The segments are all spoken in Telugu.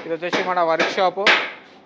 ఇది వచ్చేసి మన వర్క్ షాపు.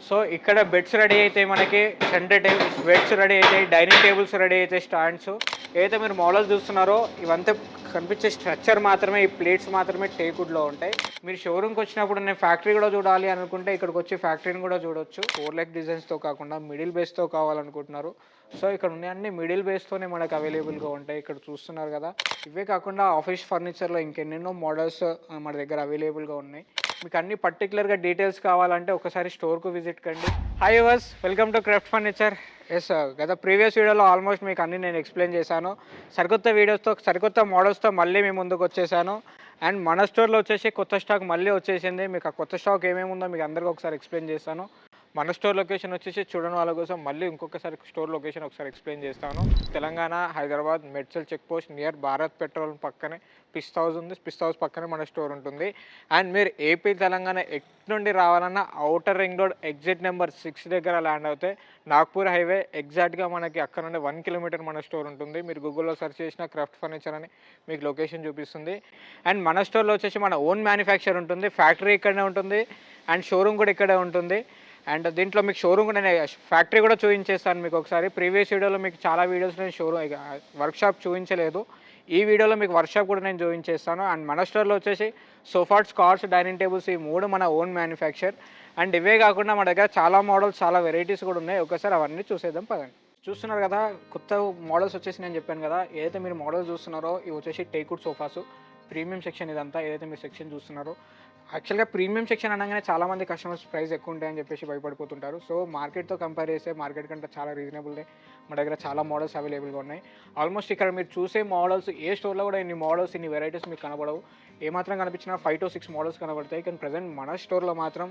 సో ఇక్కడ బెడ్స్ రెడీ అవుతాయి, మనకి సెంటర్ టేబుల్స్ బెడ్స్ రెడీ అవుతాయి, డైనింగ్ టేబుల్స్ రెడీ అవుతాయి, స్టాండ్స్. ఏదైతే మీరు మోడల్ చూస్తున్నారో ఇవంతా కనిపించే స్ట్రక్చర్ మాత్రమే, ఈ ప్లేట్స్ మాత్రమే టేకుడ్లో ఉంటాయి. మీరు షోరూమ్కి వచ్చినప్పుడు నేను ఫ్యాక్టరీ కూడా చూడాలి అనుకుంటే ఇక్కడికి వచ్చి ఫ్యాక్టరీని కూడా చూడొచ్చు. 4 లెగ్ డిజైన్స్తో కాకుండా మిడిల్ బేస్తో కావాలనుకుంటున్నారు. సో ఇక్కడ ఉన్న అన్ని మిడిల్ బేస్తోనే మనకు అవైలబుల్గా ఉంటాయి. ఇక్కడ చూస్తున్నారు కదా. ఇవే కాకుండా ఆఫీస్ ఫర్నిచర్లో ఇంకెన్నెన్నో మోడల్స్ మన దగ్గర అవైలబుల్గా ఉన్నాయి. మీకు అన్ని పర్టికులర్గా డీటెయిల్స్ కావాలంటే ఒకసారి స్టోర్కు విజిట్ కండి. Hi yours, welcome to Craft Furniture. Yes, గత ప్రీవియస్ వీడియోలో ఆల్మోస్ట్ మీకు అన్ని నేను ఎక్స్ప్లెయిన్ చేశాను. సరికొత్త వీడియోస్తో సరికొత్త మోడల్స్తో మళ్ళీ మీ ముందుకు వచ్చేసాను. అండ్ మన స్టోర్లో వచ్చేసి కొత్త స్టాక్ మళ్ళీ వచ్చేసింది. మీకు ఆ కొత్త స్టాక్ ఏమేమి ఉందో మీకు అందరికీ ఒకసారి ఎక్స్ప్లెయిన్ చేస్తాను. మన స్టోర్ లొకేషన్ వచ్చేసి చూడని వాళ్ళ కోసం మళ్ళీ ఇంకొకసారి స్టోర్ లొకేషన్ ఒకసారి ఎక్స్ప్లెయిన్ చేస్తాను. Telangana, Hyderabad, Medchal check post near Bharat petrol పక్కనే పిస్ట్ హౌస్ ఉంది. పిస్ట్ హౌస్ పక్కనే మన స్టోర్ ఉంటుంది. అండ్ మీరు ఏపీ తెలంగాణ ఎట్ నుండి రావాలన్నా outer ring road exit number 6 దగ్గర ల్యాండ్ అవుతే నాగ్పూర్ హైవే ఎగ్జాక్ట్గా మనకి అక్కడ నుండి 1 కిలోమీటర్ మన స్టోర్ ఉంటుంది. మీరు గూగుల్లో సెర్చ్ చేసిన క్రాఫ్ట్ ఫర్నిచర్ అని మీకు లొకేషన్ చూపిస్తుంది. అండ్ మన స్టోర్లో వచ్చేసి మన ఓన్ మ్యానుఫ్యాక్చర్ ఉంటుంది. ఫ్యాక్టరీ ఇక్కడనే ఉంటుంది అండ్ షోరూమ్ కూడా ఇక్కడే ఉంటుంది. అండ్ దీంట్లో మీకు షోరూమ్ కూడా నేను ఫ్యాక్టరీ కూడా చూపించేస్తాను మీకు ఒకసారి. ప్రీవియస్ వీడియోలో మీకు చాలా వీడియోస్ నేను షోరూమ్ వర్క్షాప్ చూపించలేదు. ఈ వీడియోలో మీకు వర్క్షాప్ కూడా నేను చూపించేస్తాను. అండ్ మన స్టోర్లో వచ్చేసి సోఫాట్స్, కార్స్, డైనింగ్ టేబుల్స్ ఈ 3 మన ఓన్ మ్యానుఫ్యాక్చర్. అండ్ ఇవే కాకుండా మన దగ్గర చాలా మోడల్స్, చాలా వెరైటీస్ కూడా ఉన్నాయి. ఒకసారి అవన్నీ చూసేద్దాం పదండి. చూస్తున్నారు కదా, కొత్త మోడల్స్ వచ్చేసి నేను చెప్పాను కదా. ఏదైతే మీరు మోడల్స్ చూస్తున్నారో ఇవి వచ్చేసి టేక్వుడ్ సోఫాసు, ప్రీమియం సెక్షన్. ఇదంతా ఏదైతే మీరు సెక్షన్ చూస్తున్నారో యాక్చువల్గా ప్రీమియం సెక్షన్ అనగానే చాలామంది కస్టమర్స్ ప్రైస్ ఎక్కువ ఉంటాయని చెప్పేసి భయపడిపోతుంటారు. సో మార్కెట్తో కంపేర్ చేస్తే మార్కెట్ కంటే చాలా రీజనబుల్గా మన దగ్గర చాలా మోడల్స్ అవైలబుల్గా ఉన్నాయి. ఆల్మోస్ట్ ఇక్కడ మీరు చూసే మోడల్స్ ఏ స్టోర్లో కూడా ఇన్ని మోడల్స్, ఇన్ని వెరైటీస్ మీకు కనబడవు. ఏమాత్రం కనిపించినా 5 to 6 మోడల్స్ కనబడతాయి. కానీ ప్రజెంట్ మన స్టోర్లో మాత్రం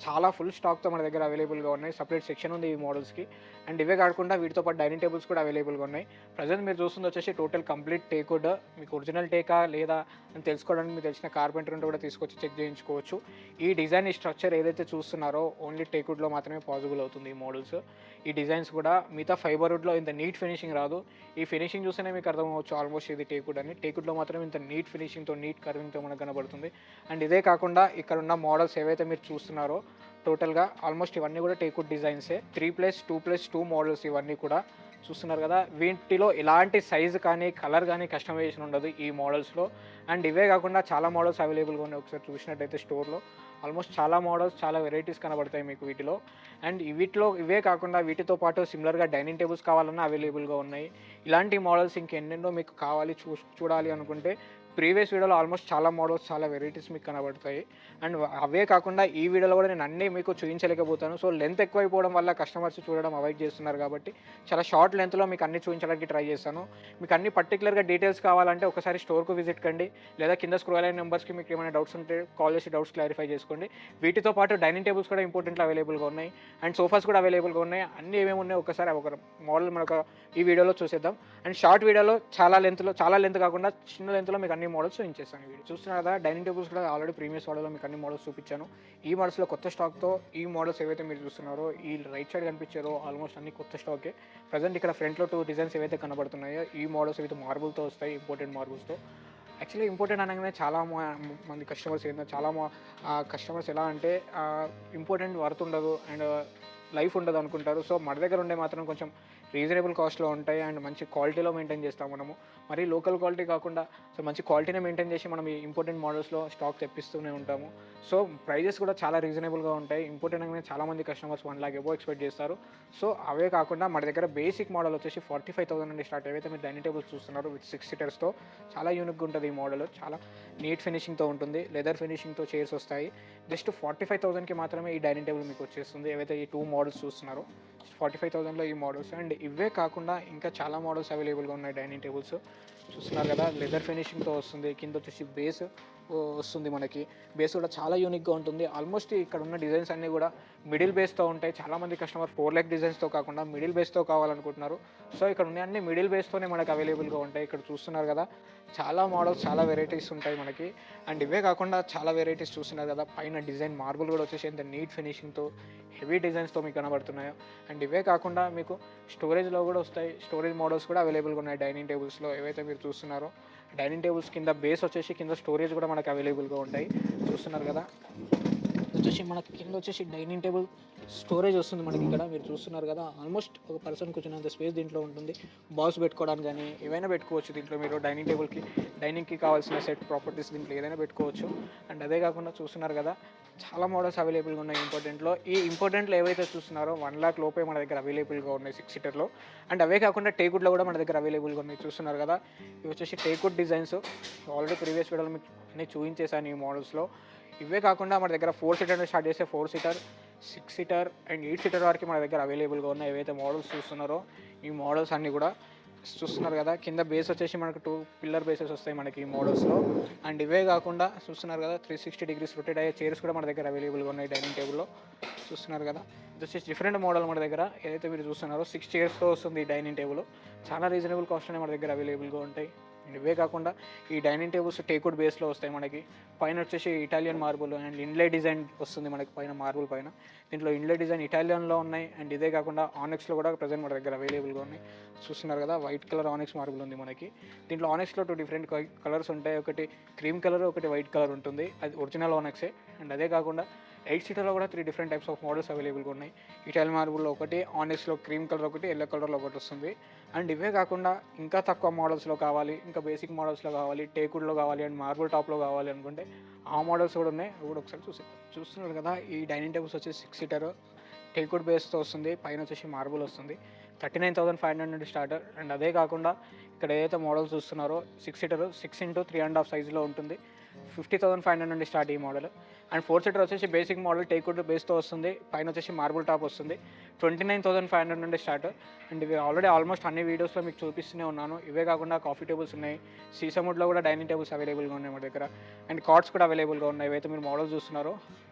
చాలా ఫుల్ స్టాక్తో మన దగ్గర అవైలబుల్గా ఉన్నాయి. సపరేట్ సెక్షన్ ఉంది ఈ మోడల్స్కి. అండ్ ఇవే కాకుండా వీటితో పాటు డైనింగ్ టేబుల్స్ కూడా అవైలబుల్గా ఉన్నాయి. ప్రజెంట్ మీరు చూస్తుంది వచ్చేసి టోటల్ కంప్లీట్ టేక్వుడ్. మీకు ఒరిజినల్ టేకా లేదా అని తెలుసుకోవడానికి మీకు తెలిసిన కార్పెంటర్ ఉంటే కూడా తీసుకొచ్చి చెక్ చేయించుకోవచ్చు. ఈ డిజైన్, ఈ స్ట్రక్చర్ ఏదైతే చూస్తున్నారో ఓన్లీ టేక్వుడ్లో మాత్రమే పాసిబుల్ అవుతుంది ఈ మోడల్స్. ఈ డిజైన్స్ కూడా మిగతా ఫైబర్వుడ్లో ఇంత నీట్ ఫినిషింగ్ రాదు. ఈ ఫినిషింగ్ చూస్తేనే మీకు అర్థమవచ్చు ఆల్మోస్ట్ ఇది టేక్వుడ్ అని. టేక్వుడ్లో మాత్రం ఇంత నీట్ ఫినిషింగ్తో, నీట్ కర్వింగ్తో మనకు కనబడుతుంది. అండ్ ఇదే కాకుండా ఇక్కడ ఉన్న మోడల్స్ ఏవైతే మీరు చూస్తున్నారో టోటల్గా ఆల్మోస్ట్ ఇవన్నీ కూడా టేక్వుడ్ డిజైన్సే. 3+2+2 మోడల్స్ ఇవన్నీ కూడా చూస్తున్నారు కదా. వీటిలో ఎలాంటి సైజు కానీ కలర్ కానీ కస్టమైజేషన్ ఉండదు ఈ మోడల్స్లో. అండ్ ఇవే కాకుండా చాలా మోడల్స్ అవైలబుల్గా ఉన్నాయి. ఒకసారి చూసినట్టయితే స్టోర్లో ఆల్మోస్ట్ చాలా మోడల్స్, చాలా వెరైటీస్ కనబడతాయి మీకు వీటిలో. అండ్ వీటిలో ఇవే కాకుండా వీటితో పాటు సిమిలర్గా డైనింగ్ టేబుల్స్ కావాలన్నా అవైలబుల్గా ఉన్నాయి. ఇలాంటి మోడల్స్ ఇంకెన్నెన్నో మీకు కావాలి, చూడాలి అనుకుంటే ప్రీవియస్ వీడియోలో ఆల్మోస్ట్ చాలా మోడల్స్, చాలా వెరైటీస్ మీకు కనబడతాయి. అండ్ అవే కాకుండా ఈ వీడియోలో కూడా నేను అన్నీ మీకు చూపించలేకపోతాను. సో లెంత్ ఎక్కువైపోవడం వల్ల కస్టమర్స్ చూడడం అవాయిడ్ చేస్తున్నారు కాబట్టి చాలా షార్ట్ లెంత్లో మీకు అన్ని చూపించడానికి ట్రై చేస్తాను. మీకు అన్ని పర్టికులర్గా డీటెయిల్స్ కావాలంటే ఒకసారి స్టోర్కు విజిట్ కండి, లేదా కింద స్క్రోల్ అయిన నెంబర్స్కి మీకు ఏమైనా డౌట్స్ ఉంటే కాల్ చేసి డౌట్స్ క్లారిఫై చేసుకోండి. వీటితో పాటు డైనింగ్ టేబుల్స్ కూడా ఇంపార్టెంట్లో అవైలబుల్గా ఉన్నాయి. అండ్ సోఫాస్ కూడా అవైలబుల్గా ఉన్నాయి. అన్నీ ఏమేమి ఉన్నాయి ఒకసారి ఒక మోడల్ మనకు ఈ వీడియోలో చూసేద్దాం. అండ్ షార్ట్ వీడియోలో చాలా లెంత్ కాకుండా చిన్న లెంత్లో మీకు అన్ని మోడల్స్ చూపించేస్తాను. వీడియో చూస్తున్నారు కదా. డైనింగ్ టేబుల్స్ కూడా ఆల్రెడీ ప్రీవియస్ వీడియోలో మీకు అన్ని మోడల్స్ చూపించాను. ఈ మోడల్స్లో కొత్త స్టాక్తో ఈ మోడల్స్ ఏవైతే మీరు చూస్తున్నారో ఈ రైట్ సైడ్ కనిపించారో ఆల్మోస్ట్ అన్ని కొత్త స్టాకే. ప్రజెంట్ ఇక్కడ ఫ్రంట్లో 2 డిజైన్స్ ఏవైతే కనబడుతున్నాయో ఈ మోడల్స్ ఏవైతే మార్బుల్తో వస్తాయి, ఇంపోర్టెడ్ మార్బుల్స్తో. యాక్చువల్లీ ఇంపార్టెంట్ అనగానే చాలా మంది కస్టమర్స్ కస్టమర్స్ ఎలా అంటే ఇంపార్టెంట్ వర్త్ ఉండదు అండ్ లైఫ్ ఉండదు అనుకుంటారు. సో మన దగ్గర ఉండే మాత్రం కొంచెం రీజనబుల్ కాస్ట్లో ఉంటాయి అండ్ మంచి క్వాలిటీలో మెయింటైన్ చేస్తాం మనము. మరీ లోకల్ క్వాలిటీ కాకుండా సో మంచి క్వాలిటీనే మెయింటైన్ చేసి మనం ఈ ఇంపార్టెంట్ మోడల్స్లో స్టాక్ తెప్పిస్తూనే ఉంటాము. సో ప్రైజెస్ కూడా చాలా రీజనబుల్గా ఉంటాయి. ఇంపార్టెంట్ అనగానే చాలామంది కస్టమర్స్ 1 lakh ఎబో ఎక్స్పెక్ట్ చేస్తారు. సో అవే కాకుండా మన దగ్గర బేసిక్ మోడల్ వచ్చేసి 45,000 నుండి స్టార్ట్. ఏవైతే మీరు డైనింగ్ టేబుల్స్ చూస్తున్నారు విత్ 6 seatersతో చాలా యూనిక్గా ఉంటుంది ఈ మోడల్. చాలా నీట్ ఫినిషింగ్తో ఉంటుంది, లెదర్ ఫినిషింగ్తో చైర్స్ వస్తాయి. జస్ట్ 45,000కి మాత్రమే ఈ డైనింగ్ టేబుల్ మీకు వచ్చేస్తుంది. ఏవైతే ఈ 2 మోడల్స్ చూస్తున్నారో 45,000లో ఈ మోడల్స్. అండ్ ఇవే కాకుండా ఇంకా చాలా మోడల్స్ అవైలబుల్గా ఉన్నాయి. డైనింగ్ టేబుల్స్ చూస్తున్నారు కదా, లెదర్ ఫినిషింగ్తో వస్తుంది. కింద వచ్చేసి బేస్ వస్తుంది మనకి. బేస్ కూడా చాలా యూనిక్గా ఉంటుంది. ఆల్మోస్ట్ ఇక్కడ ఉన్న డిజైన్స్ అన్నీ కూడా మిడిల్ బేస్తో ఉంటాయి. చాలామంది కస్టమర్ 4 లెగ్ డిజైన్స్తో కాకుండా మిడిల్ బేస్తో కావాలనుకుంటున్నారు. సో ఇక్కడ ఉన్న అన్ని మిడిల్ బేస్తోనే మనకు అవైలబుల్గా ఉంటాయి. ఇక్కడ చూస్తున్నారు కదా, చాలా మోడల్స్, చాలా వెరైటీస్ ఉంటాయి మనకి. అండ్ ఇవే కాకుండా చాలా వెరైటీస్ చూస్తున్నారు కదా, పైన డిజైన్ మార్బుల్ కూడా వచ్చేసి ఎంత నీట్ ఫినిషింగ్తో హెవీ డిజైన్స్తో మీకు కనబడుతున్నాయో. అండ్ ఇవే కాకుండా మీకు స్టోరేజ్లో కూడా వస్తాయి. స్టోరేజ్ మోడల్స్ కూడా అవైలబుల్గా ఉన్నాయి డైనింగ్ టేబుల్స్లో. ఏవైతే మీరు చూస్తున్నారో డైనింగ్ టేబుల్స్ కింద బేస్ వచ్చేసి కింద స్టోరేజ్ కూడా మనకు అవైలబుల్గా ఉంటాయి. చూస్తున్నారు కదా, వచ్చేసి మనకి కింద వచ్చేసి డైనింగ్ టేబుల్ స్టోరేజ్ వస్తుంది మనకి. ఇక్కడ మీరు చూస్తున్నారు కదా, ఆల్మోస్ట్ ఒక పర్సన్ కూర్చున్నంత స్పేస్ దీంట్లో ఉంటుంది. బాక్స్ పెట్టుకోవడానికి కానీ ఏవైనా పెట్టుకోవచ్చు దీంట్లో. మీరు డైనింగ్కి కావాల్సిన సెట్ ప్రాపర్టీస్ దీంట్లో ఏదైనా పెట్టుకోవచ్చు. అండ్ అదే కాకుండా చూస్తున్నారు కదా, చాలా మోడల్స్ అవైలబుల్గా ఉన్నాయి ఇంపార్టెంట్లో ఏవైతే చూస్తున్నారో 1 lakh లోపే మన దగ్గర అవైలబుల్గా ఉన్నాయి 6 సీటర్లో. అండ్ అవే కాకుండా టేకుడ్లో కూడా మన దగ్గర అవైలబుల్గా ఉన్నాయి. చూస్తున్నారు కదా, ఇవి వచ్చేసి టేకుడ్ డిజైన్స్. ఆల్రెడీ ప్రీవియస్ వీడియోలో మీకు అన్నీ చూపించేసాను ఈ మోడల్స్లో. ఇవే కాకుండా మన దగ్గర 4 సీటర్ స్టార్ట్ చేస్తే 4 సీటర్, 6 సీటర్ అండ్ 8 సీటర్ వరకు మన దగ్గర అవైలబుల్గా ఉన్నాయి. ఏవైతే మోడల్స్ చూస్తున్నారో ఈ మోడల్స్ అన్నీ కూడా చూస్తున్నారు కదా. కింద బేస్ వచ్చేసి మనకు 2 పిల్లర్ బేసెస్ వస్తాయి మనకి ఈ మోడల్స్లో. అండ్ ఇవే కాకుండా చూస్తున్నారు కదా, 360 degrees రొటేట్ అయ్యే చైర్స్ కూడా మన దగ్గర అవైలబుల్గా ఉన్నాయి డైనింగ్ టేబుల్లో. చూస్తున్నారు కదా, ఇది వచ్చేసి డిఫరెంట్ మోడల్ మన దగ్గర. ఏదైతే మీరు చూస్తున్నారో 6 చైర్స్తో వస్తుంది ఈ డైనింగ్ టేబుల్. చాలా రీజనబుల్ కాస్ట్ మన దగ్గర అవైలబుల్గా ఉంటాయి. అండ్ ఇవే కాకుండా ఈ డైనింగ్ టేబుల్స్ టేకుడ్ బేస్లో వస్తాయి మనకి. పైన వచ్చేసి ఇటాలియన్ మార్బుల్ అండ్ ఇన్లే డిజైన్ వస్తుంది మనకి పైన మార్బుల్ పైన. దీంట్లో ఇన్లే డిజైన్ ఇటాలియన్లో ఉన్నాయి. అండ్ ఇదే కాకుండా ఆనెక్స్లో కూడా ప్రజెంట్ మన దగ్గర అవైలబుల్గా ఉన్నాయి. చూస్తున్నారు కదా, వైట్ కలర్ ఆనెక్స్ మార్బుల్ ఉంది మనకి. దీంట్లో ఆనెక్స్లో 2 డిఫరెంట్ కలర్స్ ఉంటాయి. ఒకటి క్రీమ్ కలర్, ఒకటి వైట్ కలర్ ఉంటుంది. అది ఒరిజినల్ ఆనెక్సే. అండ్ అదే కాకుండా 8 సీటర్లో కూడా 3 డిఫరెంట్ టైప్స్ ఆఫ్ మోడల్స్ అవైలబుల్గా ఉన్నాయి. ఇటాలియన్ మార్బుల్లో ఒకటి, ఆనెక్స్లో క్రీమ్ కలర్ ఒకటి, ఎల్లో కలర్లో ఒకటి వస్తుంది. అండ్ ఇవే కాకుండా ఇంకా తక్కువ మోడల్స్లో కావాలి, ఇంకా బేసిక్ మోడల్స్లో కావాలి, టేకుడ్లో కావాలి అండ్ మార్బుల్ టాప్లో కావాలి అనుకుంటే ఆ మోడల్స్ కూడా ఉన్నాయి. అవి కూడా ఒకసారి చూస్తున్నారు కదా, ఈ డైనింగ్ టేబుల్స్ వచ్చి 6 సీటర్ టేకుడ్ బేస్తో వస్తుంది. పైన వచ్చేసి మార్బుల్ వస్తుంది. 39,500 నుండి స్టార్టర్. అండ్ అదే కాకుండా ఇక్కడ ఏదైతే మోడల్స్ చూస్తున్నారో 6 సీటర్ 6 x 3.5 సైజులో ఉంటుంది. 50,500 నుండి స్టార్ట్ ఈ మోడల్. అండ్ 4 సీటర్ వచ్చేసి బేసిక్ మోడల్ టేకుడ్ బేస్తో వస్తుంది. పైన వచ్చేసి మార్బుల్ టాప్ వస్తుంది. 29,500 నుండి స్టార్ట్. అండ్ ఇవి ఆల్రెడీ ఆల్మోస్ట్ అన్ని వీడియోస్లో మీకు చూపిస్తూనే ఉన్నాను. ఇవే కాకుండా కాఫీ టేబుల్స్ ఉన్నాయి. సీసముడ్లో కూడా డైనింగ్ టేబుల్స్ అవైలబుల్గా ఉన్నాయి మన దగ్గర. అండ్ కార్డ్స్ కూడా అవైలబుల్గా ఉన్నాయి. ఇవైతే మీరు మోడల్స్ చూస్తున్నారో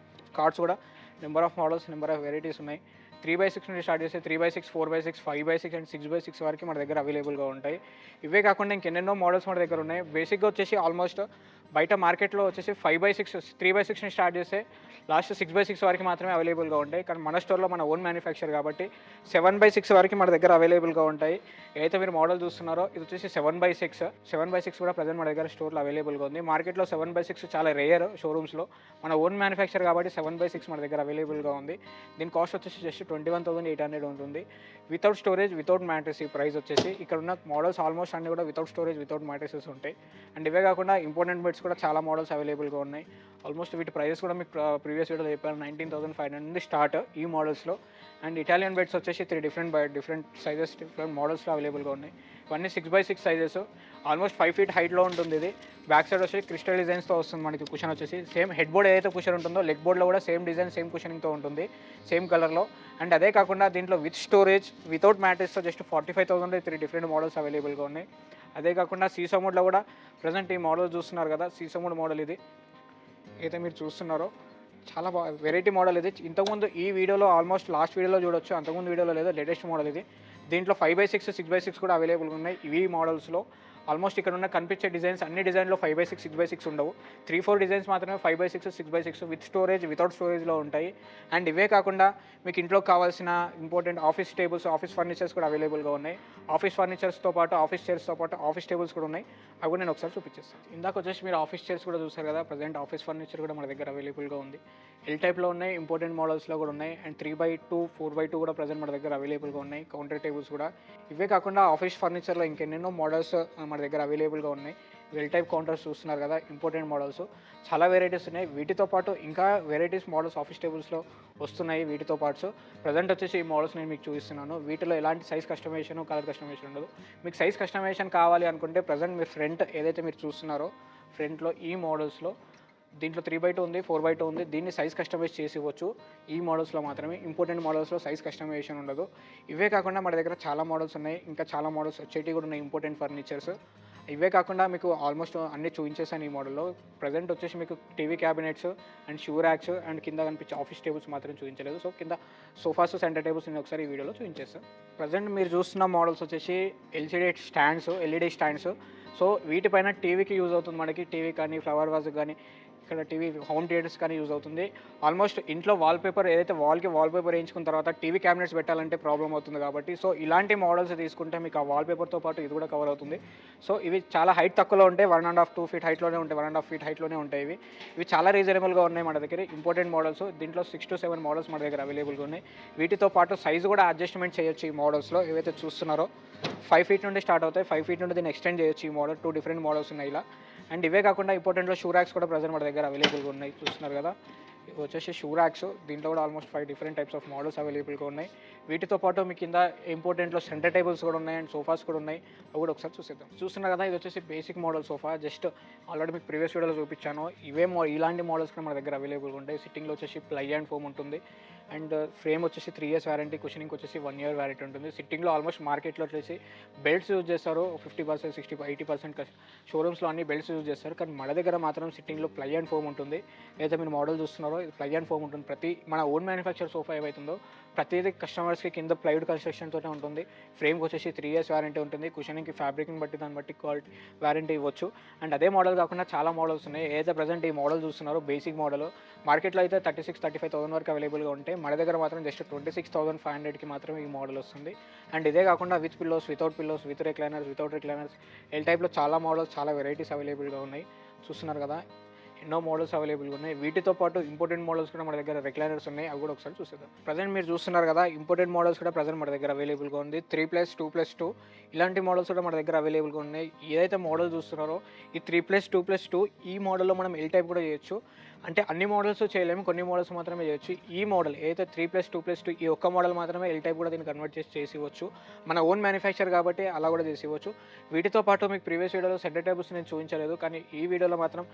కార్డ్స్ కూడా number of models, number of varieties ఉన్నాయి. 3x6 నుండి స్టార్ట్ చేస్తే 3x6, 4x6, 5x6 and 6x6 వరకు మన దగ్గర అవైలబుల్గా ఉంటాయి. ఇవే కాకుండా ఇంకెన్నెన్నో మోడల్స్ మన దగ్గర ఉన్నాయి. బేసిక్గా వచ్చేసి ఆల్మోస్ట్ బయట మార్కెట్లో వచ్చేసి 5x6, 3x6ని స్టార్ట్ చేస్తే లాస్ట్ 6x6 వరకు మాత్రమే అవైలబుల్గా ఉంటాయి. కానీ మన స్టోర్లో మన ఓన్ మ్యానుఫ్యాక్చర్ కాబట్టి 7x6 వరకు మన దగ్గర అవైలబుల్గా ఉంటాయి. ఏదైతే మీరు మోడల్ చూస్తున్నారో ఇది వచ్చేసి 7x6. 7x6 కూడా ప్రజెంట్ మన దగ్గర స్టోర్లో అవైలబుల్గా ఉంది. మార్కెట్లో 7x6 చాలా రేర్ షోరూమ్స్లో. మన ఓన్ మ్యానుఫ్యాక్చర్ కాబట్టి 7x6 మన దగ్గర అవైలబుల్గా ఉంది. దీని కాస్ట్ వచ్చేసి జస్ట్ 21,800 ఉంటుంది. Without storage, without mattress. ఈ ప్రైస్ వచ్చేసి ఇక్కడ ఉన్న మోడల్స్ ఆల్మోస్ట్ అన్ని కూడా వితౌట్ స్టోరేజ్, వితౌట్ మ్యాట్రెసెస్ ఉంటాయి. అండ్ ఇవే కాకుండా ఇంపార్టెంట్ బెడ్స్ కూడా చాలా మోడల్స్ అవైలబుల్గా ఉన్నాయి. ఆల్మోస్ట్ వీటి ప్రైస్ కూడా మీకు ప్రీవియస్ వీడియోలో చెప్పాను. 19,500 నుండి స్టార్ట్ ఈ మోడల్స్లో. అండ్ ఇటాలియన్ బెడ్స్ వచ్చేసి 3 డిఫరెంట్ సైజెస్, డిఫరెంట్ మోడల్స్లో అవైలబుల్గా ఉన్నాయి. ఇవన్నీ 6x6 సైజెస్. ఆల్మోస్ట్ 5 feet హైట్లో ఉంటుంది. ఇది బ్యాక్ సైడ్ వచ్చేసి క్రిస్టల్ డిజైన్స్తో వస్తుంది మనకి. కుషన్ వచ్చేసి సేమ్ హెడ్ బోర్డ్ ఏదైతే కుషన్ ఉంటుందో లెగ్ బోర్డ్లో కూడా సేమ్ డిజైన్, సేమ్ కుషనింగ్తో ఉంటుంది, సేమ్ కలర్లో. అండ్ అదే కాకుండా దీంట్లో విత్ స్టోరేజ్, వితౌట్ మ్యాట్రెస్తో జస్ట్ 45,000 3 డిఫరెంట్ మోడల్స్ అవైలబుల్గా ఉన్నాయి. అదే కాకుండా సీసోమోడ్లో కూడా ప్రజెంట్ ఈ మోడల్ చూస్తున్నారు కదా, సీసోమోడ్ మోడల్ ఇది అయితే మీరు చూస్తున్నారో చాలా వెరైటీ మోడల్ ఇది. ఇంతకుముందు ఈ వీడియోలో ఆల్మోస్ట్ లాస్ట్ వీడియోలో చూడొచ్చు, అంతకుముందు వీడియోలో లేదు, లేటెస్ట్ మోడల్ ఇది. దీంట్లో 5x6, 6x6 కూడా అవైలబుల్గా ఉన్నాయి ఇవి మోడల్స్లో. ఆల్మోస్ట్ ఇక్కడ ఉన్న కనిపించే డిజైన్స్ అన్ని డిజైన్లో 5x6, 6x6 ఉండవు. 3-4 డిజైన్స్ మాత్రమే 5x6, 6x6 with storage, without స్టోరేజ్లో ఉంటాయి. అండ్ ఇవే కాకుండా మీకు ఇంట్లో కావాల్సిన important office tables, office furnitures కూడా అవైలబుల్గా ఉన్నాయి. ఆఫీస్ ఫర్నిచర్స్తో పాటు, ఆఫీస్ చైర్స్తో పాటు ఆఫీస్ టేబుల్స్ కూడా ఉన్నాయి. అవి కూడా నేను ఒకసారి చూపించేస్తాను. ఇందాక వచ్చేసి మీరు ఆఫీస్ చైర్స్ కూడా చూసారు కదా, ప్రజెంట్ ఆఫీస్ ఫర్నిచర్ కూడా మన దగ్గర అవైలబుల్గా ఉంది. ఎల్ టైప్లో ఉన్నాయి, ఇంపార్టెంట్ మోడల్స్లో కూడా ఉన్నాయి. అండ్ 3x2, 4x2 కూడా ప్రజెంట్ మన దగ్గర అవైలబుల్గా ఉన్నాయి. కౌంటర్ టేబుల్స్ కూడా. ఇవే కాకుండా ఆఫీస్ ఫర్నిచర్లో ఇంకెన్నెన్నో మోడల్స్ మన దగ్గర అవైలబుల్గా ఉన్నాయి. వెల్ టైప్ కౌంటర్స్ చూస్తున్నారు కదా, ఇంపార్టెంట్ మోడల్స్ చాలా వెరైటీస్ ఉన్నాయి. వీటితో పాటు ఇంకా వెరైటీస్ మోడల్స్ ఆఫీస్ టేబుల్స్లో వస్తున్నాయి. వీటితో పాటు ప్రజెంట్ వచ్చేసి ఈ మోడల్స్ నేను మీకు చూపిస్తున్నాను. వీటిలో ఎలాంటి సైజ్ కస్టమైజేషన్, కలర్ కస్టమైజేషన్ ఉండదు. మీకు సైజ్ కస్టమైజేషన్ కావాలి అనుకుంటే ప్రజెంట్ మీరు ఫ్రంట్ ఏదైతే మీరు చూస్తున్నారో ఫ్రంట్లో ఈ మోడల్స్లో దీంట్లో 3x2 ఉంది, 4x2 ఉంది. దీన్ని సైజ్ కస్టమైజ్ చేసి ఇవ్వచ్చు ఈ మోడల్స్లో మాత్రమే. ఇంపార్టెంట్ మోడల్స్లో సైజ్ కస్టమైజేషన్ ఉండదు. ఇవే కాకుండా మన దగ్గర చాలా మోడల్స్ ఉన్నాయి, ఇంకా చాలా మోడల్స్ వచ్చేటివి కూడా ఉన్నాయి, ఇంపార్టెంట్ ఫర్నిచర్స్. ఇవే కాకుండా మీకు ఆల్మోస్ట్ అన్నీ చూపించేసాను ఈ మోడల్లో. ప్రజెంట్ వచ్చేసి మీకు TV cabinets and shoe racks and కింద కనిపించే ఆఫీస్ టేబుల్స్ మాత్రం చూపించలేదు. సో కింద సోఫాస్, సెంటర్ టేబుల్స్ నేను ఒకసారి ఈ వీడియోలో చూపించేస్తాను. ప్రజెంట్ మీరు చూస్తున్న మోడల్స్ వచ్చేసి ఎల్ఈడి స్టాండ్స్. సో వీటిపైన టీవీకి యూజ్ అవుతుంది మనకి. టీవీ కానీ, ఫ్లవర్ వాజ్ కానీ, ఇక్కడ టీవీ హోమ్ థియేటర్స్ కానీ యూజ్ అవుతుంది. ఆల్మోస్ట్ ఇంట్లో వాల్‌పేపర్ ఏదైతే వాల్‌పేపర్ వేయించుకున్న తర్వాత టీవీ క్యాబినెట్స్ పెట్టాలంటే ప్రాబ్లమ్ అవుతుంది కాబట్టి, సో ఇలాంటి మోడల్స్ తీసుకుంటే మీకు ఆ వాల్‌పేపర్‌తో పాటు ఇది కూడా కవర్ అవుతుంది. సో ఇవి చాలా హైట్ తక్కువలో ఉంటాయి. 1 ½ 2 ఫీట్ హైట్‌లోనే ఉంటాయి. 1 ½ ఫీట్ హైట్‌లోనే ఉంటాయి ఇవి. ఇవి చాలా రీజనబుల్‌గా ఉన్నాయి మన దగ్గర. ఇంపార్టెంట్ మోడల్స్ దీంట్లో 6-7 మోడల్స్ మన దగ్గర అవైలబుల్‌గా ఉన్నాయి. వీటితో పాటు సైజ్ కూడా అడ్జస్ట్‌మెంట్ చేయొచ్చు ఈ మోడల్స్‌లో. ఏవైతే చూస్తున్నారో 5 ఫీట్ నుండి స్టార్ట్ అవుతాయి. 5 ఫీట్ నుండి దీన్ని ఎక్స్టెండ్ చేయొచ్చు ఈ మోడల్. 2 డిఫరెంట్ మోడల్స్ ఉన్నాయి ఇలా. అండ్ ఇవే కాకుండా ఇంపార్టెంట్లో షూ ర్యాక్స్ కూడా ప్రెజెంట్ మన దగ్గర అవైలబుల్గా ఉన్నాయి. చూస్తున్నారు కదా, ఇవి వచ్చేసి షూ ర్యాక్స్. దీంట్లో కూడా almost 5 different types of models అవైలబుల్గా ఉన్నాయి. వీటితో పాటు మీ కింద ఇంపార్టెంట్లో సెంటర్ టేబుల్స్ కూడా ఉన్నాయి అండ్ సోఫాస్ కూడా ఉన్నాయి. అవి కూడా ఒకసారి చూసేద్దాం. చూస్తున్నారు కదా, ఇది వచ్చేసి basic model sofa. Just already మీకు ప్రీవియస్ వీడియోలో చూపించాను. ఇలాంటి మోడల్స్ కూడా మన దగ్గర అవైలబుల్గా ఉంటాయి. సిట్టింగ్లో వచ్చేసి ప్లై అండ్ ఫోమ్ ఉంటుంది. అండ్ ఫ్రేమ్ వచ్చేసి 3 years వారంటీ, కుషనింగ్ వచ్చేసి 1 year వారంటీ ఉంటుంది. సిట్టింగ్లో ఆల్మోస్ట్ మార్కెట్లో వచ్చేసి బెల్ట్స్ యూజ్ చేస్తారు. 50%, 60%, 80% షోరూమ్స్లో అన్ని బెల్ట్స్ యూజ్ చేస్తారు. కానీ మన దగ్గర మాత్రం సిట్టింగ్లో ప్లై అండ్ ఫోమ్ ఉంటుంది. ఏదైతే మీరు మోడల్ చూస్తున్నారో ఇది ప్లై అండ్ ఫోమ్ ఉంటుంది. మన ఓన్ మ్యానుఫ్యాక్చర్ సోఫా ఏవైతుందో ప్రతిదీ కస్టమర్స్కి కింద ప్లైవుడ్ కన్స్ట్రక్షన్తోనే ఉంటుంది. ఫ్రేమ్కి వచ్చేసి 3 years వారంటీ ఉంటుంది. కుషనింగ్కి ఫ్యాబ్రిక్ని బట్టి దాన్ని బట్టి క్వాలిటీ వారంటీ ఇవ్వచ్చు. అండ్ అదే మోడల్ కాకుండా చాలా మోడల్స్ ఉన్నాయి. ఏదైతే ప్రజెంట్ ఈ మోడల్ చూస్తున్నారో బేసిక్ మోడల్ మార్కెట్లో అయితే 36,000-35,000 వరకు అవైలబుల్గా ఉంటాయి. మన దగ్గర మాత్రం జస్ట్ 26,500కి మాత్రమే ఈ మోడల్ వస్తుంది. అండ్ ఇదే కాకుండా with pillows, without pillows, with recliners, L టైప్లో చాలా మోడల్స్, చాలా వెరైటీస్ అవైలబుల్గా ఉన్నాయి. చూస్తున్నారు కదా, ఎన్నో మోడల్స్ అవైలబుల్గా ఉన్నాయి. వీటితో పాటు ఇంపోర్టెంట్ మోడల్స్ కూడా మన దగ్గర రిక్లైనర్స్ ఉన్నాయి. అవి కూడా ఒకసారి చూసేద్దాం. ప్రజెంట్ మీరు చూస్తున్నారు కదా, ఇంపోర్టెంట్ మోడల్స్ కూడా ప్రజెంట్ మన దగ్గర అవైలబుల్గా ఉంది. 3+2+2 ఇలాంటి మోడల్స్ కూడా మన దగ్గర అవైలబుల్గా ఉన్నాయి. ఏదైతే మోడల్ చూస్తున్నారో ఈ 3+2+2 ఈ మోడల్లో మనం ఎల్ టైప్ కూడా చేయొచ్చు. అంటే అన్ని మోడల్స్ చేయలేము, కొన్ని మోడల్స్ మాత్రమే చేయొచ్చు. ఈ మోడల్ ఏదైతే 3+2+2 ఈ ఒక్క మోడల్ మాత్రమే ఎల్ టైప్ కూడా దీన్ని కన్వర్ట్ చేసి ఇవ్వచ్చు. మన ఓన్ మ్యానుఫ్యాక్చర్ కాబట్టి అలా కూడా చేసి ఇవ్వచ్చు. వీటితో పాటు మీకు ప్రీవియస్ వీడియోలో సెంటర్ టేబుల్స్ నేను చూపించలేదు, కానీ ఈ వీడియోలో మాత్రం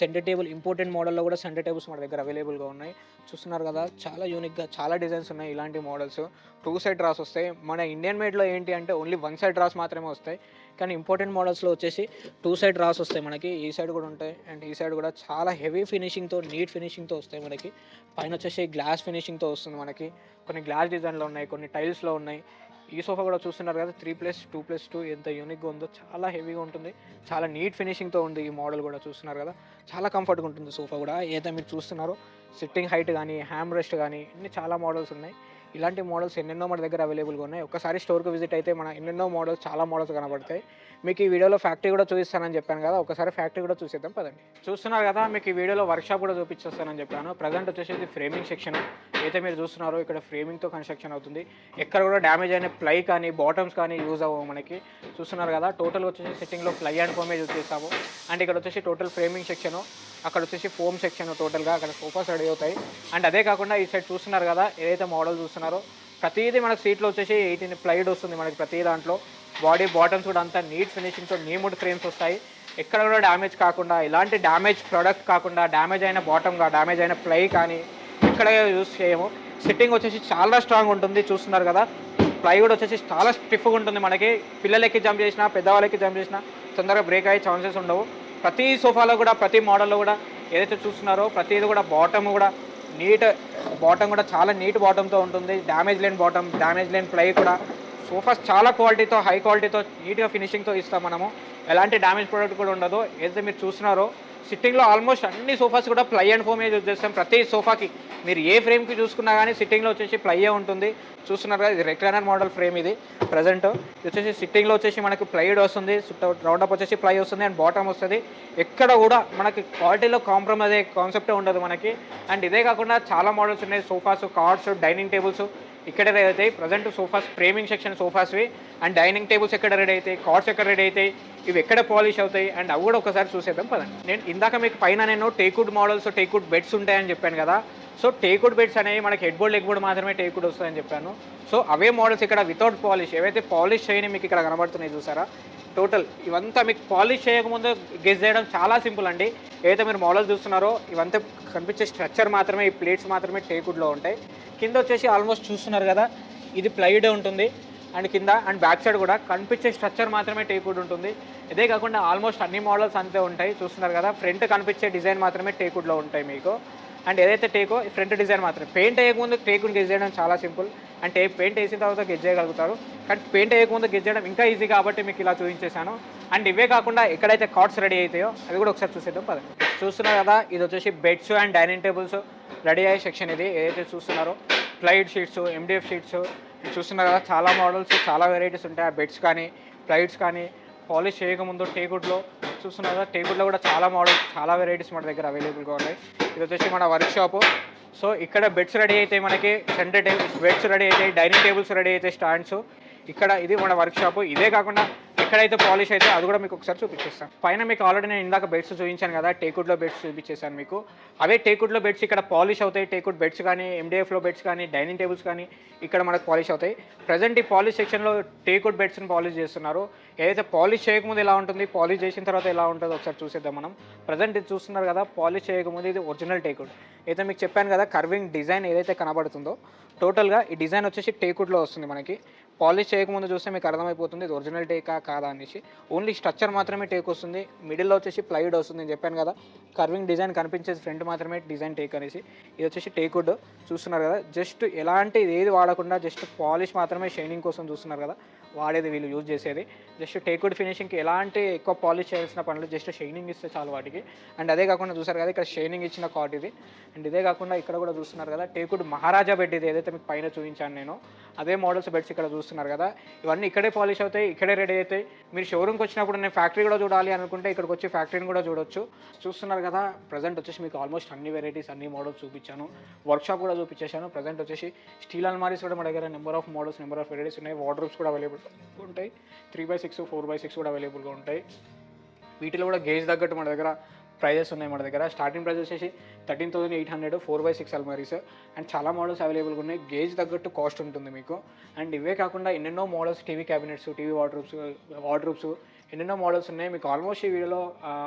సెంటర్ టేబుల్ ఇంపోర్టెంట్ మోడల్లో కూడా సెంటర్ టేబుల్స్ మన దగ్గర అవైలబుల్గా ఉన్నాయి. చూస్తున్నారు కదా, చాలా యూనిక్గా చాలా డిజైన్స్ ఉన్నాయి. ఇలాంటి మోడల్స్ 2 side డ్రాస్ వస్తాయి. మన ఇండియన్ మేడ్లో ఏంటి అంటే ఓన్లీ 1 side డ్రాస్ మాత్రమే వస్తాయి. కానీ ఇంపార్టెంట్ మోడల్స్లో వచ్చేసి 2 side డ్రాస్ వస్తాయి మనకి. ఈ సైడ్ కూడా ఉంటాయి అండ్ ఈ సైడ్ కూడా చాలా హెవీ ఫినిషింగ్తో, నీట్ ఫినిషింగ్తో వస్తాయి మనకి. పైన వచ్చేసి గ్లాస్ ఫినిషింగ్తో వస్తుంది మనకి. కొన్ని గ్లాస్ డిజైన్లో ఉన్నాయి, కొన్ని టైల్స్లో ఉన్నాయి. ఈ సోఫా కూడా చూస్తున్నారు కదా, 3+2+2 ఎంత యూనిక్గా ఉందో, చాలా హెవీగా ఉంటుంది, చాలా నీట్ ఫినిషింగ్తో ఉంది. ఈ మోడల్ కూడా చూస్తున్నారు కదా, చాలా కంఫర్ట్గా ఉంటుంది సోఫా కూడా. ఏదైతే మీరు చూస్తున్నారో సిట్టింగ్ హైట్ కానీ, హ్యామ్ రెస్ట్ కానీ ఇన్ని చాలా మోడల్స్ ఉన్నాయి. ఇలాంటి మోడల్స్ ఎన్నెన్నో మన దగ్గర అవైలబుల్గా ఉన్నాయి. ఒకసారి స్టోర్కి విజిట్ అయితే మన ఎన్నెన్నో మోడల్స్, చాలా మోడల్స్ కనబడతాయి. మీకు ఈ వీడియోలో ఫ్యాక్టరీ కూడా చూపిస్తానని చెప్పాను కదా, ఒకసారి ఫ్యాక్టరీ కూడా చూసేద్దాం పదండి. చూస్తున్నారు కదా, మీకు ఈ వీడియోలో వర్క్షాప్ కూడా చూపించేస్తానని చెప్పాను. ప్రజెంట్ వచ్చేసి ఇది ఫ్రేమింగ్ సెక్షన్. అయితే మీరు చూస్తున్నారో ఇక్కడ ఫ్రేమింగ్తో కన్స్ట్రక్షన్ అవుతుంది. ఎక్కడ కూడా డ్యామేజ్ అయిన ప్లై కానీ, బాటమ్స్ కానీ యూజ్ అవ్వవు మనకి. చూస్తున్నారు కదా, టోటల్ వచ్చేసి సెట్టింగ్లో ప్లై అండ్ ఫోమే యూజ్ చేస్తాము. అండ్ ఇక్కడ వచ్చేసి టోటల్ ఫ్రేమింగ్ సెక్షను, అక్కడ వచ్చేసి ఫోమ్ సెక్షన్ టోటల్గా, అక్కడ సోఫాస్ రెడీ అవుతాయి. అండ్ అదే కాకుండా ఈ సైడ్ చూస్తున్నారు కదా, ఏదైతే మోడల్ చూస్తున్నారో ప్రతిదీ మనకు సీట్లో వచ్చేసి 18 ప్లైడ్ వస్తుంది మనకి. ప్రతి దాంట్లో బాడీ బాటమ్స్ కూడా అంతా నీట్ ఫినిషింగ్తో నీముడ్ ఫ్రేమ్స్ వస్తాయి. ఎక్కడ కూడా డ్యామేజ్ కాకుండా, ఇలాంటి డ్యామేజ్ ప్రోడక్ట్ కాకుండా, డ్యామేజ్ అయిన బాటమ్గా, డ్యామేజ్ అయిన ప్లై కానీ ఎక్కడ యూజ్ చేయము. సిట్టింగ్ వచ్చేసి చాలా స్ట్రాంగ్ ఉంటుంది. చూస్తున్నారు కదా, ప్లై కూడా వచ్చేసి చాలా స్టిఫ్గా ఉంటుంది మనకి. పిల్లలకి జంప్ చేసినా, పెద్దవాళ్ళకి జంప్ చేసినా తొందరగా బ్రేక్ అయ్యే ఛాన్సెస్ ఉండవు. ప్రతి సోఫాలో కూడా, ప్రతి మోడల్లో కూడా ఏదైతే చూస్తున్నారో ప్రతిది కూడా బాటమ్ కూడా నీట్, బాటమ్ కూడా చాలా నీట్ బాటంతో ఉంటుంది. డ్యామేజ్ లేని బాటమ్, డ్యామేజ్ లేని ప్లై కూడా. సోఫాస్ చాలా క్వాలిటీతో, హై క్వాలిటీతో, నీట్గా ఫినిషింగ్తో ఇస్తాం మనము. ఎలాంటి డ్యామేజ్ ప్రోడక్ట్ కూడా ఉండదు. ఏదైతే మీరు చూస్తున్నారో సిట్టింగ్లో ఆల్మోస్ట్ అన్ని సోఫాస్ కూడా ప్లై అండ్ ఫోమే యూజ్ చేస్తాం. ప్రతి సోఫాకి మీరు ఏ ఫ్రేమ్కి చూసుకున్నా కానీ సిట్టింగ్లో వచ్చేసి ప్లైయే ఉంటుంది. చూస్తున్నారు కదా, ఇది రెక్లైనర్ మోడల్ ఫ్రేమ్. ఇది ప్రజెంట్ ఇది వచ్చేసి సిట్టింగ్లో వచ్చేసి మనకి ప్లైడ్ వస్తుంది, రౌండప్ వచ్చేసి ప్లై వస్తుంది అండ్ బాటమ్ వస్తుంది. ఎక్కడ కూడా మనకి క్వాలిటీలో కాంప్రమైజ్ అయ్యే కాన్సెప్టే ఉండదు మనకి. అండ్ ఇదే కాకుండా చాలా మోడల్స్ ఉన్నాయి. సోఫాస్, కార్డ్స్, డైనింగ్ టేబుల్స్ ఇక్కడ రెడీ అవుతాయి. ప్రజెంట్ సోఫాస్ ఫ్రేమింగ్ సెక్షన్ సోఫాస్వి. అండ్ డైనింగ్ టేబుల్స్ ఎక్కడ రెడీ అవుతాయి, కార్డ్స్ ఎక్కడ రెడీ అవుతాయి, ఇవి ఎక్కడ పాలిష్ అవుతాయి అండ్ అవి కూడా ఒకసారి చూసేద్దాం పదండి. నేను ఇందాక మీకు పైన టేక్వుడ్ మోడల్స్, టేక్వుడ్ బెడ్స్ ఉంటాయని చెప్పాను కదా. సో టేక్వుడ్ బెడ్స్ అనేవి మనకి హెడ్ బోర్డ్, లెగ్ బోర్డ్ మాత్రమే టేక్వుడ్ వస్తాయని చెప్పాను. సో అవే మోడల్స్ ఇక్కడ వితౌట్ పాలిష్, ఏవైతే పాలిష్ చేయని మీకు ఇక్కడ కనబడుతున్నాయి చూసారా, టోటల్ ఇవంతా మీకు పాలిష్ చేయకముందు గెస్ చేయడం చాలా సింపుల్ అండి. ఏదైతే మీరు మోడల్ చూస్తున్నారో ఇవంతా కనిపించే స్ట్రక్చర్ మాత్రమే, ఈ ప్లేట్స్ మాత్రమే టేక్వుడ్లో ఉంటాయి. కింద వచ్చేసి ఆల్మోస్ట్ చూస్తున్నారు కదా, ఇది ప్లైడే ఉంటుంది. అండ్ కింద అండ్ బ్యాక్ సైడ్ కూడా కనిపించే స్ట్రక్చర్ మాత్రమే టేక్వుడ్ ఉంటుంది. ఇదే కాకుండా ఆల్మోస్ట్ అన్ని మోడల్స్ అంతే ఉంటాయి. చూస్తున్నారు కదా, ఫ్రంట్ కనిపించే డిజైన్ మాత్రమే టేక్వుడ్లో ఉంటాయి మీకు. అండ్ ఏదైతే టేకో ఫ్రంట్ డిజైన్ మాత్రమే. పెయింట్ వేయకముందు టేక్వుడ్ గెస్ చేయడం చాలా సింపుల్. అంటే పెయింట్ వేసిన తర్వాత గెస్ చేయగలుగుతారు, కానీ పెయింట్ వేయకముందు గెస్ చేయడం ఇంకా ఈజీ కాబట్టి మీకు ఇలా చూపించేశాను. అండ్ ఇవే కాకుండా ఎక్కడైతే కార్డ్స్ రెడీ అవుతాయో అవి కూడా ఒకసారి చూసేద్దాం పదండి. చూస్తున్నారు కదా, ఇది వచ్చేసి beds and dining tables ready అయ్యే సెక్షన్. ఇది ఏదైతే చూస్తున్నారో ప్లైడ్ షీట్స్, ఎండిఎఫ్ షీట్స్ చూస్తున్నారు కదా, చాలా మోడల్స్, చాలా వెరైటీస్ ఉంటాయి. ఆ బెడ్స్ కానీ ప్లైడ్స్ కానీ పాలిష్ చేయకముందు టేకుడ్లో చూస్తున్నారు కదా, టేకుడ్లో కూడా చాలా మోడల్స్, చాలా వెరైటీస్ మన దగ్గర అవైలబుల్గా ఉన్నాయి. ఇది వచ్చేసి మన వర్క్ షాపు. సో ఇక్కడ బెడ్స్ రెడీ అవుతాయి, మనకి సెంటర్ టేబుల్స్ బెడ్స్ రెడీ అవుతాయి, డైనింగ్ టేబుల్స్ రెడీ అవుతాయి, స్టాండ్స్. ఇక్కడ ఇది మన వర్క్ షాపు. ఇదే కాకుండా ఎక్కడైతే పాలిష్ అయితే అది కూడా మీకు ఒకసారి చూపించేస్తాను. పైన మీకు ఆల్రెడీ నేను ఇందాక బెడ్స్ చూపించాను కదా, టేకుడ్లో బెడ్స్ చూపించేసాను మీకు. అవే టేకుడ్లో బెడ్స్ ఇక్కడ పాలిష్ అవుతాయి. టేకుడ్ బెడ్స్ కానీ, ఎండిఎఫ్లో బెడ్స్ కానీ, డైనింగ్ టేబుల్స్ కానీ ఇక్కడ మనకు పాలిష్ అవుతాయి. ప్రజెంట్ ఈ పాలిష్ సెక్షన్లో టేకుడ్ బెడ్స్ని పాలిష్ చేస్తున్నారు. ఏదైతే పాలిష్ చేయకముందు ఎలా ఉంటుంది, పాలిష్ చేసిన తర్వాత ఎలా ఉంటుందో ఒకసారి చూసేద్దాం మనం. ప్రజెంట్ ఇది చూస్తున్నారు కదా, పాలిష్ చేయకముందు ఇది ఒరిజినల్ టేకుడ్. అయితే మీకు చెప్పాను కదా, కర్వింగ్ డిజైన్ ఏదైతే కనబడుతుందో టోటల్గా ఈ డిజైన్ వచ్చేసి టేకుడ్లో వస్తుంది. మనకి పాలిష్ చేయకముందు చూస్తే మీకు అర్థమైపోతుంది ఇది ఒరిజినల్ టేకా కాదా అనేసి. ఓన్లీ స్ట్రక్చర్ మాత్రమే టేక్ వస్తుంది, మిడిల్లో వచ్చేసి ప్లైవుడ్ వస్తుంది. నేను చెప్పాను కదా, కర్వింగ్ డిజైన్ కనిపించేది ఫ్రంట్ మాత్రమే డిజైన్ టేక్ అనేసి. ఇది వచ్చేసి టేకుడ్ చూస్తున్నారు కదా, జస్ట్ ఎలాంటి ఏది వాడకుండా జస్ట్ పాలిష్ మాత్రమే షైనింగ్ కోసం చూస్తున్నారు కదా వాడేది వీళ్ళు యూజ్ చేసేది. జస్ట్ టేకుడ్ ఫినిషింగ్కి ఎలాంటి ఎక్కువ పాలిష్ చేయాల్సిన పనులు, జస్ట్ షైనింగ్ ఇస్తే చాలు వాటికి. అండ్ అదే కాకుండా చూసారు కదా, ఇక్కడ షైనింగ్ ఇచ్చిన కాట్ ఇది. అండ్ ఇదే కాకుండా ఇక్కడ కూడా చూస్తున్నారు కదా, టేకుడ్ మహారాజా బెడ్ ఇది ఏదైతే మీకు పైన చూపించాను నేను, అదే మోడల్స్ బెడ్స్ ఇక్కడ చూస్తున్నారు కదా. ఇవన్నీ ఇక్కడే పాలిష్ అవుతాయి, ఇక్కడే రెడీ అవుతాయి. మీరు షోరూమ్కి వచ్చినప్పుడు నేను ఫ్యాక్టరీ కూడా చూడాలి అనుకుంటే ఇక్కడికి వచ్చి ఫ్యాక్టరీని కూడా చూడొచ్చు. చూస్తున్నారు కదా, ప్రజెంట్ వచ్చేసి మీకు ఆల్మోస్ట్ అన్ని వెరైటీస్, అన్ని మోడల్స్ చూపించాను. వర్క్షాప్ కూడా చూపించేశాను. ప్రజెంట్ వచ్చేసి స్టీల్ అల్మారీస్ కూడా మన దగ్గర number of models, number of varieties ఉన్నాయి. వార్డ్రోబ్స్ కూడా అవైలబుల్ ఉంటాయి. 3x6, 4x6 కూడా అవైలబుల్గా ఉంటాయి. వీటిలో కూడా గేజ్ తగ్గట్టు మన దగ్గర ప్రైజెస్ ఉన్నాయి. మన దగ్గర స్టార్టింగ్ ప్రైస్ వచ్చేసి 13,800 4x6 అల్మారీస్. అండ్ చాలా మోడల్స్ అవైలబుల్గా ఉన్నాయి. గేజ్ తగ్గట్టు కాస్ట్ ఉంటుంది మీకు. అండ్ ఇవే కాకుండా ఎన్నెన్నో models, TV cabinets, TV wardrobes ఎన్నెన్నో మోడల్స్ ఉన్నాయి. మీకు ఆల్మోస్ట్ ఈ వీడియోలో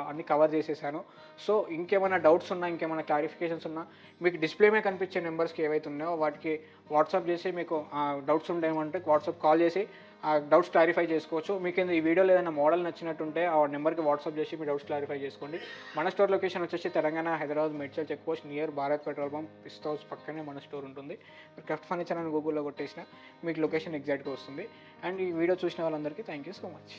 అన్ని కవర్ చేసేసాను. సో ఇంకేమైనా డౌట్స్ ఉన్నా, ఇంకేమైనా క్లారిఫికేషన్స్ ఉన్నా మీకు డిస్ప్లే మీద కనిపించే నెంబర్స్కి ఏవైతే ఉన్నాయో వాటికి వాట్సాప్ చేసి మీకు డౌట్స్ ఉంటాయేమంటే వాట్సాప్ కాల్ చేసి ఆ డౌట్స్ క్లారిఫై చేసుకోవచ్చు. మీకు ఈ వీడియోలో ఏదైనా మోడల్ నచ్చినట్టుంటే ఆ నెంబర్కి వాట్సాప్ చేసి మీ డౌట్స్ క్లారిఫై చేసుకోండి. మన స్టోర్ లొకేషన్ వచ్చేసి Telangana, Hyderabad, Medchal check post near Bharat petrol pump, Pista House పక్కనే మన స్టోర్ ఉంటుంది. మీరు క్రాఫ్ట్ ఫర్నిచర్ అని గూగుల్లో కొట్టేసిన మీకు లొకేషన్ ఎగ్జాక్ట్గా వస్తుంది. అండ్ ఈ వీడియో చూసిన వాళ్ళందరికీ థ్యాంక్ యూ సో మచ్.